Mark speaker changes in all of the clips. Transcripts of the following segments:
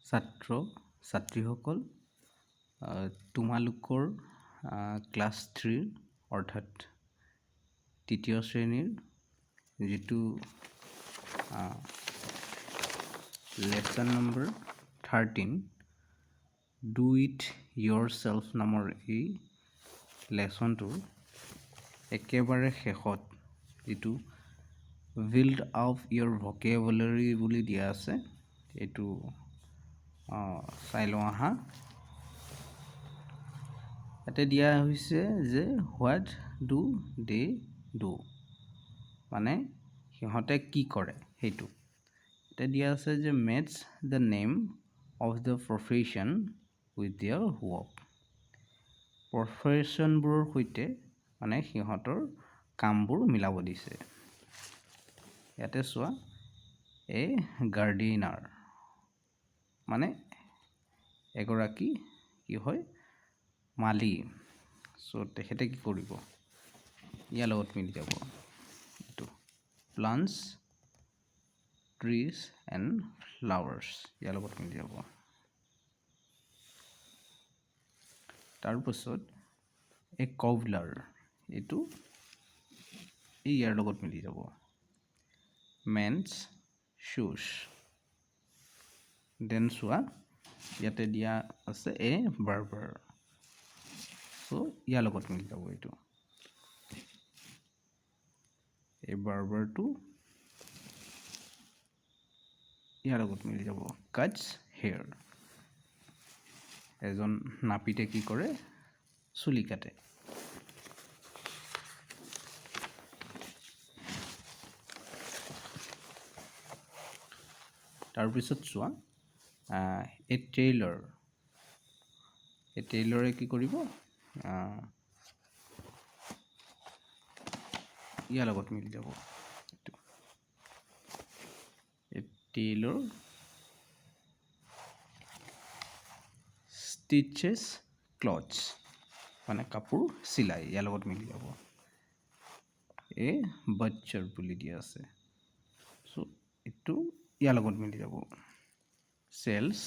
Speaker 1: ছাত্ৰ ছাত্ৰীসকল তোমালোকৰ ক্লাছ 3 অৰ্থাৎ তৃতীয় শ্ৰেণীৰ যিটো lesson number 13 do it yourself নামৰ এই লেসনটোৰ একেবাৰে শেষত যিটো বিল্ড আপ ইয়ৰ ভকেবুলাৰী বুলি দিয়া আছে এইটো চাই লওঁ আহা ইয়াতে দিয়া হৈছে যে হোৱাট ডু দে ডু মানে সিহঁতে কি কৰে সেইটো এটা দিয়া আছে যে match the name of the profession with their work প্ৰফেশ্যনবোৰৰ সৈতে মানে সিহঁতৰ কামবোৰ মিলাব দিছে ইয়াতে চোৱা এ গাৰ্ডেনাৰ মানে এগৰাকী কি হয় মালি সো তেখেতে কি কৰিব ইয়াৰ লগত মিলি যাব এইটো প্লান্টস ট্ৰিজ এণ্ড ফ্লাৱাৰ্ছ ইয়াৰ লগত মিলি যাব তাৰপিছত এ কবলাৰ এইটো ইয়াৰ লগত মিলি যাব মেন্স শুজ দেন চোৱা ইয়াতে দিয়া আছে এ বাৰ্বাৰ সো ইয়াৰ লগত মিলি যাব এইটো এই বাৰ্বাৰটো ইয়াৰ লগত মিলি যাব কাটছ হেয়াৰ এজন নাপিতে কি কৰে চুলি কাটে তাৰপিছত চোৱা এ টেইলৰে কি কৰিব ইয়াৰ লগত মিলি যাব এ টেইলৰ ষ্টিচেছ ক্লথছ মানে কাপোৰ চিলাই ইয়াৰ লগত মিলি যাব এ বাচ্চাৰ বুলি দিয়া আছে সো এইটো ইয়াৰ লগত মিলি যাব চেলছ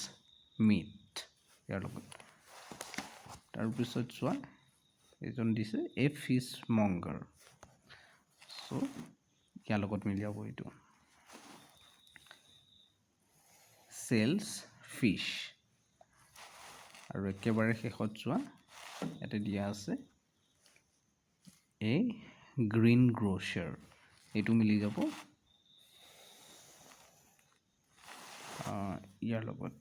Speaker 1: মিট ইয়াৰ লগত তাৰপিছত চোৱা এজন দিছে এ ফিছ মংগাৰ সো ইয়াৰ লগত মিলি যাব এইটো চেলছ ফিছ আৰু একেবাৰে শেষত চোৱা ইয়াতে দিয়া আছে এ গ্ৰীণ গ্ৰ'চাৰ এইটো মিলি যাব ইয়াৰ লগত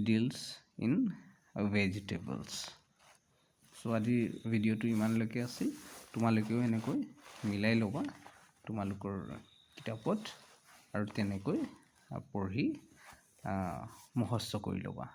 Speaker 1: ডিলছ ইন ভেজিটেবলছ সো আজি ভিডিঅ'টো ইমানলৈকে আছিল তোমালোকেও এনেকৈ মিলাই ল'বা তোমালোকৰ কিতাপত আৰু তেনেকৈ পঢ়ি মুখস্থ কৰি ল'বা